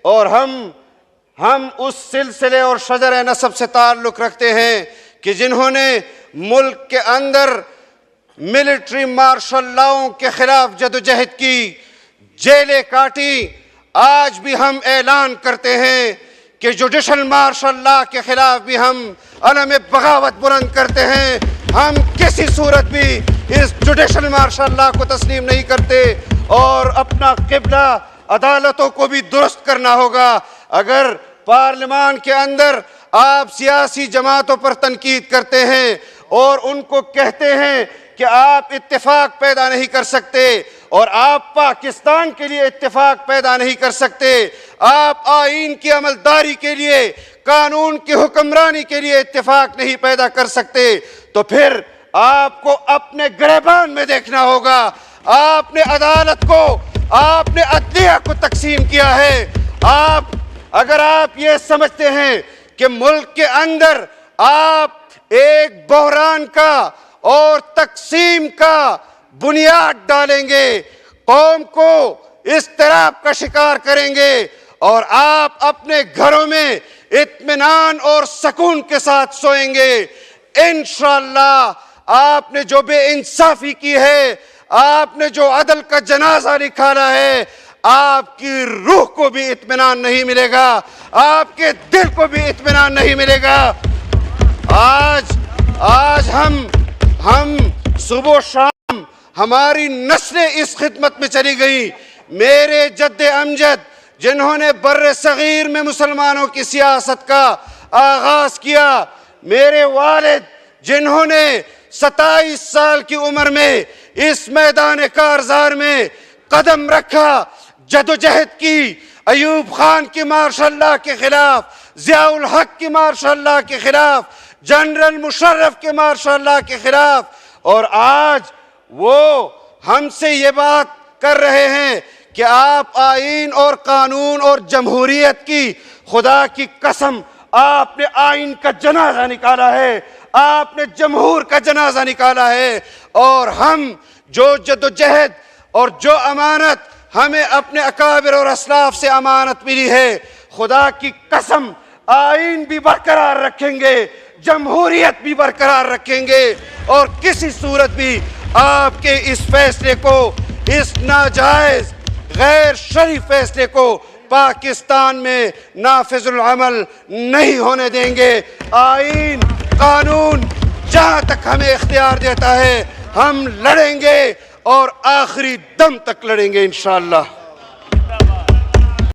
اور ہم اس سلسلے اور شجر نسب سے تعلق رکھتے ہیں کہ جنہوں نے ملک کے اندر ملٹری مارشل لاؤں کے خلاف جدوجہد کی، جیلیں کاٹی۔ آج بھی ہم اعلان کرتے ہیں کہ جوڈیشل مارشل لا کے خلاف بھی ہم علم بغاوت بلند کرتے ہیں۔ ہم کسی صورت بھی اس جوڈیشل مارشل لا کو تسلیم نہیں کرتے، اور اپنا قبلہ عدالتوں کو بھی درست کرنا ہوگا۔ اگر پارلیمان کے اندر آپ سیاسی جماعتوں پر تنقید کرتے ہیں اور ان کو کہتے ہیں کہ آپ اتفاق پیدا نہیں کر سکتے، اور آپ پاکستان کے لیے اتفاق پیدا نہیں کر سکتے، آپ آئین کی عملداری کے لیے، قانون کی حکمرانی کے لیے اتفاق نہیں پیدا کر سکتے، تو پھر آپ کو اپنے گریبان میں دیکھنا ہوگا۔ آپ نے عدالت کو، آپ نے عدلیہ کو تقسیم کیا ہے۔ اگر آپ یہ سمجھتے ہیں کہ ملک کے اندر آپ ایک بحران کا اور تقسیم کا بنیاد ڈالیں گے، قوم کو اضطراب کا شکار کریں گے، اور آپ اپنے گھروں میں اطمینان اور سکون کے ساتھ سوئیں گے، انشاءاللہ آپ نے جو بے انصافی کی ہے، آپ نے جو عدل کا جنازہ نکالا ہے، آپ کی روح کو بھی اطمینان نہیں ملے گا، آپ کے دل کو بھی اطمینان نہیں ملے گا۔ آج ہم صبح و شام ہماری نسلیں اس خدمت میں چلی گئی۔ میرے جد امجد جنہوں نے بر صغیر میں مسلمانوں کی سیاست کا آغاز کیا، میرے والد جنہوں نے 27 سال کی عمر میں اس میدان کارزار میں قدم رکھا، جدوجہد کی، ایوب خان کی مارشل لا کے خلاف، ضیاء الحق کی مارشل لا کے خلاف، جنرل مشرف کے مارشل لا کے خلاف، اور آج وہ ہم سے یہ بات کر رہے ہیں کہ آپ آئین اور قانون اور جمہوریت کی، خدا کی قسم آپ نے آئین کا جنازہ نکالا ہے، آپ نے جمہور کا جنازہ نکالا ہے، اور ہم جو جدوجہد اور جو امانت ہمیں اپنے اکابر اور اسلاف سے امانت ملی ہے، خدا کی قسم آئین بھی برقرار رکھیں گے، جمہوریت بھی برقرار رکھیں گے، اور کسی صورت بھی آپ کے اس فیصلے کو، اس ناجائز غیر شرعی فیصلے کو پاکستان میں نافذ العمل نہیں ہونے دیں گے۔ آئین، قانون جہاں تک ہمیں اختیار دیتا ہے ہم لڑیں گے، اور آخری دم تک لڑیں گے انشاءاللہ۔